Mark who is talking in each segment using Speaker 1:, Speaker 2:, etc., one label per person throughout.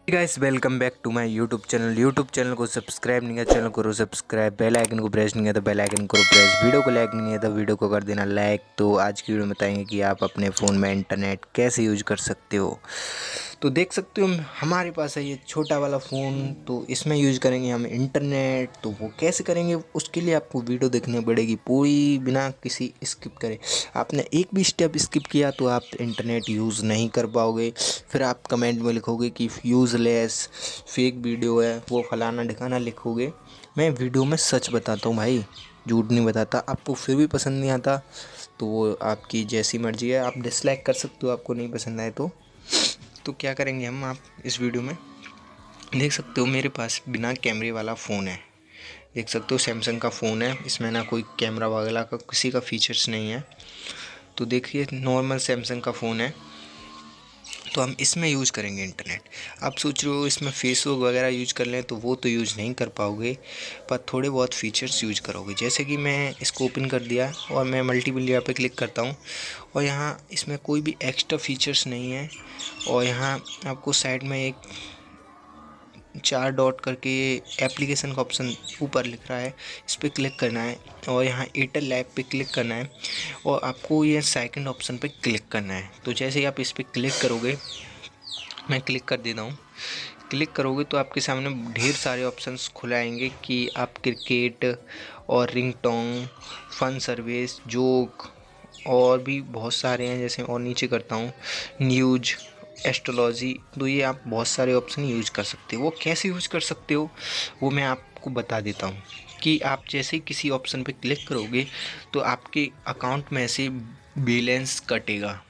Speaker 1: Guys welcome back to my YouTube channel को subscribe नहीं किया चैनल करो सब्सक्राइब, बेल आइकन को प्रेस नहीं किया तो बेल आइकन करो प्रेस, वीडियो को लाइक नहीं किया तो वीडियो को कर देना लाइक। तो आज की वीडियो में बताएंगे कि आप अपने फ़ोन में इंटरनेट कैसे यूज कर सकते हो। तो देख सकते हो हमारे पास है ये छोटा वाला फ़ोन, तो इसमें यूज करेंगे हम इंटरनेट। तो वो कैसे करेंगे उसके लिए आपको वीडियो देखनी पड़ेगी पूरी, बिना किसी स्किप करे। आपने एक भी स्टेप स्किप किया तो आप इंटरनेट यूज़ नहीं कर पाओगे। फिर आप कमेंट में लिखोगे कि यूज़लेस, फेक वीडियो है, वो फलाना ढिकाना लिखोगे। मैं वीडियो में सच बताता हूँ भाई, झूठ नहीं बताता। आपको फिर भी पसंद नहीं आता तो वो आपकी जैसी मर्ज़ी है, आप डिसलाइक कर सकते हो आपको नहीं पसंद आए तो क्या करेंगे हम, आप इस वीडियो में देख सकते हो मेरे पास बिना कैमरे वाला फ़ोन है। देख सकते हो सैमसंग का फ़ोन है, इसमें ना कोई कैमरा वगैरह का किसी का फीचर्स नहीं है। तो देखिए नॉर्मल सैमसंग का फ़ोन है, तो हम इसमें यूज़ करेंगे इंटरनेट। आप सोच रहे हो इसमें फेसबुक वगैरह यूज कर लें तो वो तो यूज़ नहीं कर पाओगे, पर थोड़े बहुत फीचर्स यूज करोगे। जैसे कि मैं इसको ओपन कर दिया और मैं मल्टीमीडिया पे क्लिक करता हूँ और यहाँ इसमें कोई भी एक्स्ट्रा फीचर्स नहीं है। और यहाँ आपको साइड में एक 4 डॉट करके एप्लीकेशन का ऑप्शन ऊपर लिख रहा है, इस पर क्लिक करना है और यहाँ एयरटेल लाइव पे क्लिक करना है और आपको ये सेकंड ऑप्शन पे क्लिक करना है। तो जैसे ही आप इस पर क्लिक करोगे, मैं क्लिक कर देता हूँ, क्लिक करोगे तो आपके सामने ढेर सारे ऑप्शंस खुल आएंगे कि आप क्रिकेट और रिंगटोन, फन सर्विस, जोक और भी बहुत सारे हैं। जैसे और नीचे करता हूँ न्यूज, एस्ट्रोलॉजी, तो ये आप बहुत सारे ऑप्शन यूज कर सकते हो। वो कैसे यूज कर सकते हो वो मैं आपको बता देता हूँ कि आप जैसे ही किसी ऑप्शन पे क्लिक करोगे तो आपके अकाउंट में से बैलेंस कटेगा।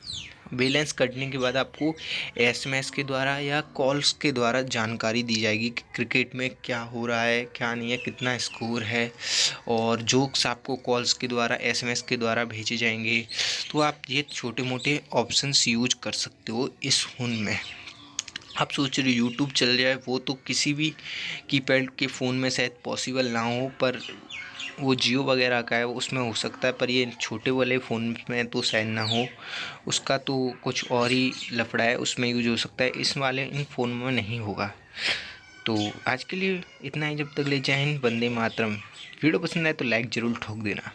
Speaker 1: बैलेंस कटने के बाद आपको एसएमएस के द्वारा या कॉल्स के द्वारा जानकारी दी जाएगी कि क्रिकेट में क्या हो रहा है क्या नहीं है, कितना स्कोर है, और जोक्स आपको कॉल्स के द्वारा एसएमएस के द्वारा भेजे जाएंगे। तो आप ये छोटे मोटे ऑप्शंस यूज कर सकते हो इस फ़ोन में। आप सोच रहे हो यूट्यूब चल जाए, वो तो किसी भी कीपैड के फ़ोन में शायद पॉसिबल ना हो, पर वो जियो वगैरह का है उसमें हो सकता है, पर ये छोटे वाले फ़ोन में तो शायद ना हो। उसका तो कुछ और ही लफड़ा है, उसमें यूज हो सकता है, इस वाले इन फ़ोन में नहीं होगा। तो आज के लिए इतना ही, जब तक ले जय हिंद, वंदे मातरम। वीडियो पसंद आए तो लाइक ज़रूर ठोक देना।